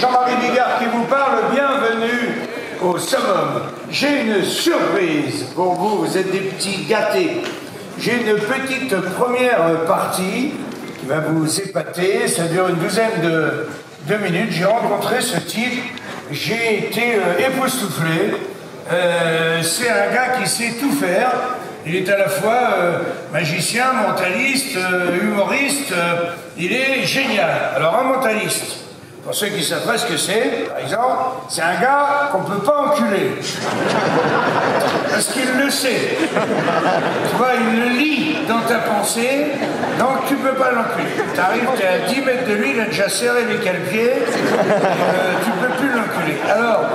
Jean-Marie Bigard qui vous parle, bienvenue au summum. J'ai une surprise pour vous, vous êtes des petits gâtés. J'ai une petite première partie qui va vous épater, ça dure une douzaine de minutes. J'ai rencontré ce type, j'ai été époustouflé. C'est un gars qui sait tout faire. Il est à la fois magicien, mentaliste, humoriste, il est génial. Alors un mentaliste, pour ceux qui ne savent pas ce que c'est, par exemple, c'est un gars qu'on ne peut pas enculer. Parce qu'il le sait. Tu vois, il le lit dans ta pensée, donc tu ne peux pas l'enculer. Tu arrives, tu es à 10 mètres de lui, il a déjà serré les cale-pieds, tu ne peux plus l'enculer. Alors,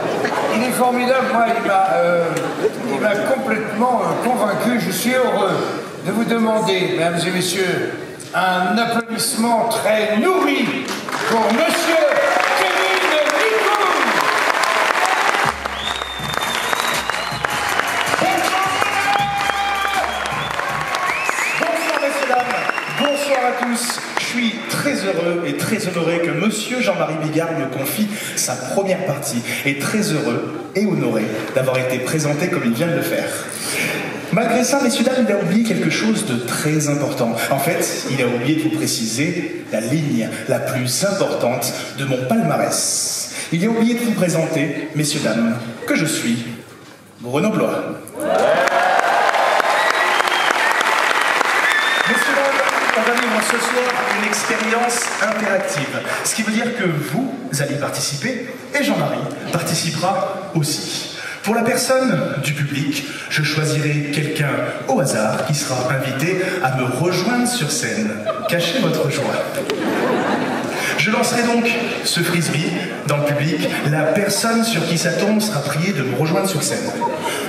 il est formidable, moi, il m'a complètement convaincu. Je suis heureux de vous demander, mesdames et messieurs, un applaudissement très nourri pour Monsieur Kevin Nicoux. Bonsoir messieurs, dames, bonsoir à tous. Je suis très heureux et très honoré que Monsieur Jean-Marie Bigard me confie sa première partie et très heureux et honoré d'avoir été présenté comme il vient de le faire. Malgré ça, messieurs, dames, il a oublié quelque chose de très important. En fait, il a oublié de vous préciser la ligne la plus importante de mon palmarès. Il a oublié de vous présenter, messieurs, dames, que je suis Bruno Blois. Messieurs, dames, on va vivre ce soir une expérience interactive. Ce qui veut dire que vous allez participer et Jean-Marie participera aussi. Pour la personne du public, je choisirai quelqu'un au hasard qui sera invité à me rejoindre sur scène. Cachez votre joie. Je lancerai donc ce frisbee dans le public. La personne sur qui ça tombe sera priée de me rejoindre sur scène.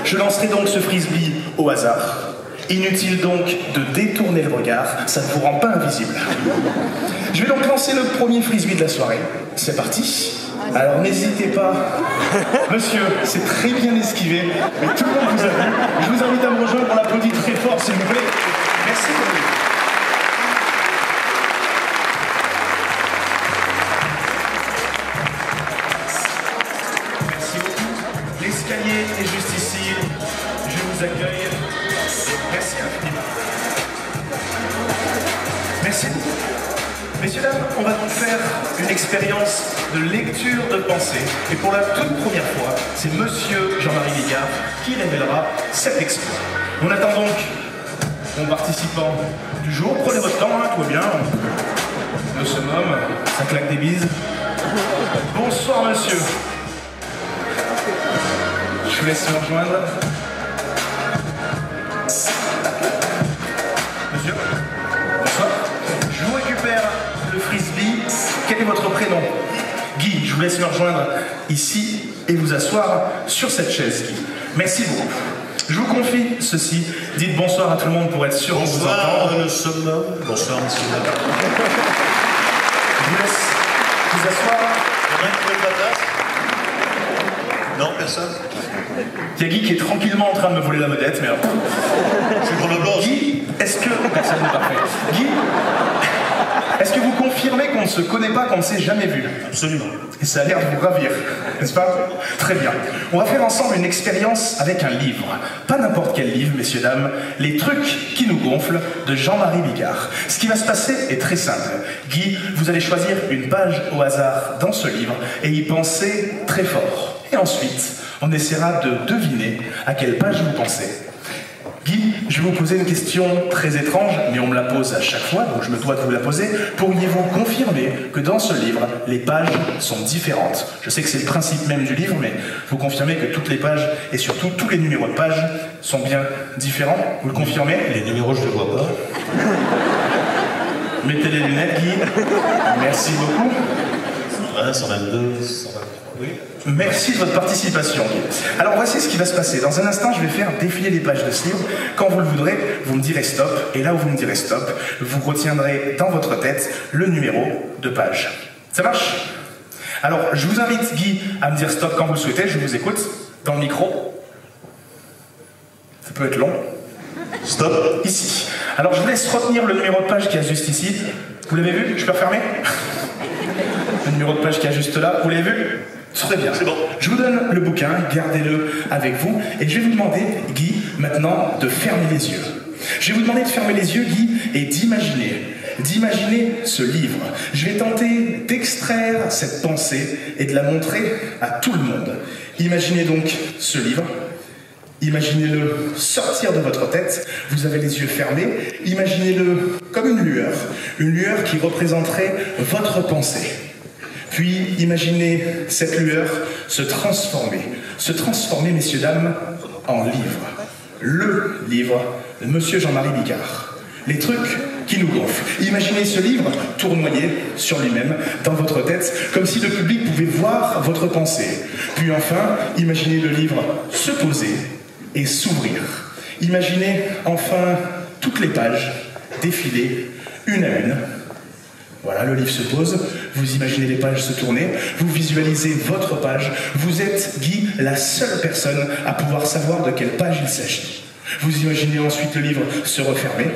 Je lancerai donc ce frisbee au hasard. Inutile donc de détourner le regard, ça ne vous rend pas invisible. Je vais donc lancer le premier frisbee de la soirée. C'est parti. Alors n'hésitez pas. Monsieur, c'est très bien esquivé, mais tout le monde vous a vu. Je vous invite à me rejoindre, on l'applaudit très fort s'il vous plaît. Merci beaucoup. Merci beaucoup. L'escalier est juste ici. Je vous accueille. Merci infiniment. Merci beaucoup. Messieurs, dames, on va donc faire une expérience de lecture de pensée. Et pour la toute première fois, c'est Monsieur Jean-Marie Bigard qui révélera cet exploit. On attend donc mon participant du jour. Prenez votre temps, hein, tout va bien. Le summum, ça claque des bises. Bonsoir, monsieur. Je vous laisse me rejoindre. Monsieur, bonsoir. Je vous récupère le frisbee. Quel est votre prénom? Guy, je vous laisse me rejoindre ici et vous asseoir sur cette chaise, Guy. Merci beaucoup. Je vous confie ceci. Dites bonsoir à tout le monde pour être sûr de vous entendre. Bonsoir, le summum. Bonsoir, monsieur. Je vous laisse vous asseoir. On a trouvé de la place? Non, personne? Il y a Guy qui est tranquillement en train de me voler la vedette, mais... C'est pour le blanc. Guy, est-ce que... Personne n'est parfait. Guy, est-ce que vous confirmez qu'on ne se connaît pas, qu'on ne s'est jamais vu? Absolument. Et ça a l'air de vous ravir, n'est-ce pas? Très bien. On va faire ensemble une expérience avec un livre. Pas n'importe quel livre, messieurs, dames. Les trucs qui nous gonflent de Jean-Marie Bigard. Ce qui va se passer est très simple. Guy, vous allez choisir une page au hasard dans ce livre et y penser très fort. Et ensuite, on essaiera de deviner à quelle page vous pensez. Guy, je vais vous poser une question très étrange, mais on me la pose à chaque fois, donc je me dois de vous la poser. Pourriez-vous confirmer que dans ce livre, les pages sont différentes? Je sais que c'est le principe même du livre, mais vous confirmez que toutes les pages, et surtout tous les numéros de pages, sont bien différents? Vous le confirmez? Les numéros, je ne les vois pas. Mettez les lunettes, Guy. Merci beaucoup. 120, 122, 123. Oui. Merci de votre participation. Alors voici ce qui va se passer. Dans un instant, je vais faire défiler les pages de ce livre. Quand vous le voudrez, vous me direz stop. Et là où vous me direz stop, vous retiendrez dans votre tête le numéro de page. Ça marche? Alors, je vous invite, Guy, à me dire stop quand vous le souhaitez. Je vous écoute dans le micro. Ça peut être long. Stop. Ici. Alors, je vous laisse retenir le numéro de page qui est juste ici. Vous l'avez vu? Je peux refermer? Le numéro de page qu'il y a juste là, vous l'avez vu? Très bien. C'est bon. Je vous donne le bouquin, gardez-le avec vous, et je vais vous demander, Guy, maintenant, de fermer les yeux. Je vais vous demander de fermer les yeux, Guy, et d'imaginer ce livre. Je vais tenter d'extraire cette pensée et de la montrer à tout le monde. Imaginez donc ce livre. Imaginez-le sortir de votre tête, vous avez les yeux fermés, imaginez-le comme une lueur qui représenterait votre pensée. Puis imaginez cette lueur se transformer, messieurs, dames, en livre. Le livre de Monsieur Jean-Marie Bigard. Les trucs qui nous gonflent. Imaginez ce livre tournoyer sur lui-même dans votre tête, comme si le public pouvait voir votre pensée. Puis enfin, imaginez le livre se poser et s'ouvrir. Imaginez enfin toutes les pages défiler une à une. Voilà, le livre se pose, vous imaginez les pages se tourner, vous visualisez votre page, vous êtes, Guy, la seule personne à pouvoir savoir de quelle page il s'agit. Vous imaginez ensuite le livre se refermer,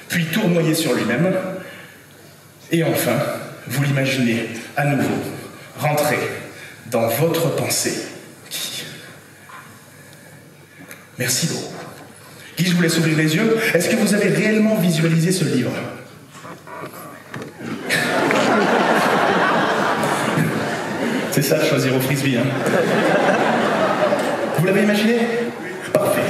puis tournoyer sur lui-même, et enfin, vous l'imaginez à nouveau rentrer dans votre pensée. Merci beaucoup. Guy, je vous laisse ouvrir les yeux. Est-ce que vous avez réellement visualisé ce livre? C'est ça, choisir au frisbee. Hein. Vous l'avez imaginé? Parfait.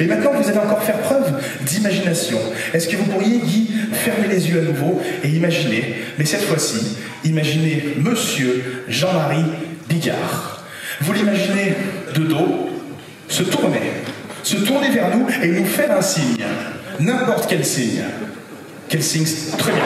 Et maintenant, vous allez encore faire preuve d'imagination. Est-ce que vous pourriez, Guy, fermer les yeux à nouveau et imaginer, mais cette fois-ci, imaginez Monsieur Jean-Marie Bigard. Vous l'imaginez de dos, se tourner vers nous et nous faire un signe. N'importe quel signe. Quel signe? Très bien.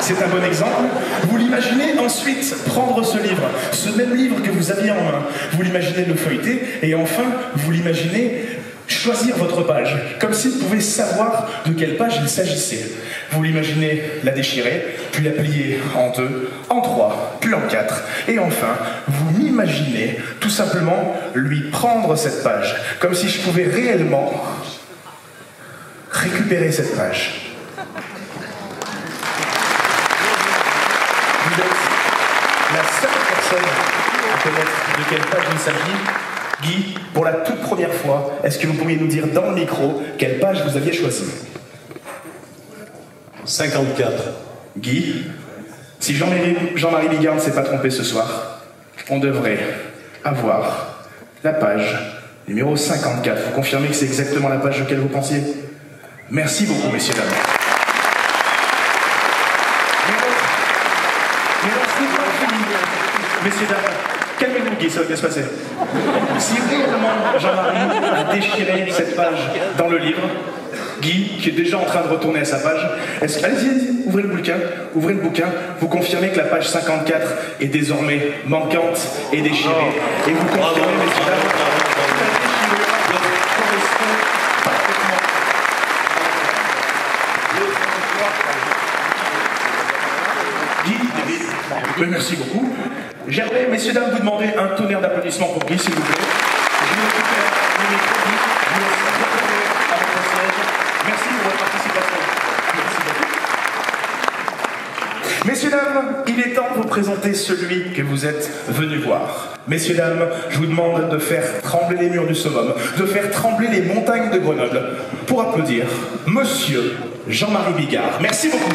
C'est un bon exemple. Vous l'imaginez ensuite prendre ce livre, ce même livre que vous aviez en main. Vous l'imaginez le feuilleter et enfin, vous l'imaginez choisir votre page, comme s'il pouvait savoir de quelle page il s'agissait. Vous l'imaginez la déchirer, puis la plier en 2, en 3, puis en 4, et enfin, vous m'imaginez tout simplement lui prendre cette page, comme si je pouvais réellement récupérer cette page. Vous êtes la seule personne à connaître de quelle page il s'agit. Guy, pour la toute première fois, est-ce que vous pourriez nous dire dans le micro quelle page vous aviez choisie? 54. Guy, si Jean-Marie Bigard ne s'est pas trompé ce soir, on devrait avoir la page numéro 54. Vous confirmez que c'est exactement la page auquel vous pensiez? Merci beaucoup, messieurs, dames. Messieurs, dames, calmez-vous, Guy, ça va bien se passer. Si réellement Jean-Marie a déchiré cette page dans le livre, Guy, qui est déjà en train de retourner à sa page, allez-y, ouvrez le bouquin, vous confirmez que la page 54 est désormais manquante et déchirée, et vous confirmez, messieurs, dames, que la déchirure correspond parfaitement. Guy, oui, merci beaucoup. J'aimerais, messieurs, dames, vous demander un tonnerre d'applaudissements pour Guy, s'il vous plaît. Je vais récupérer le micro, Guy. Je vous laisse retourner à votre siège. Merci pour votre participation. Merci beaucoup. Messieurs, dames, il est temps de vous présenter celui que vous êtes venus voir. Messieurs, dames, je vous demande de faire trembler les murs du summum, de faire trembler les montagnes de Grenoble, pour applaudir Monsieur Jean-Marie Bigard. Merci beaucoup.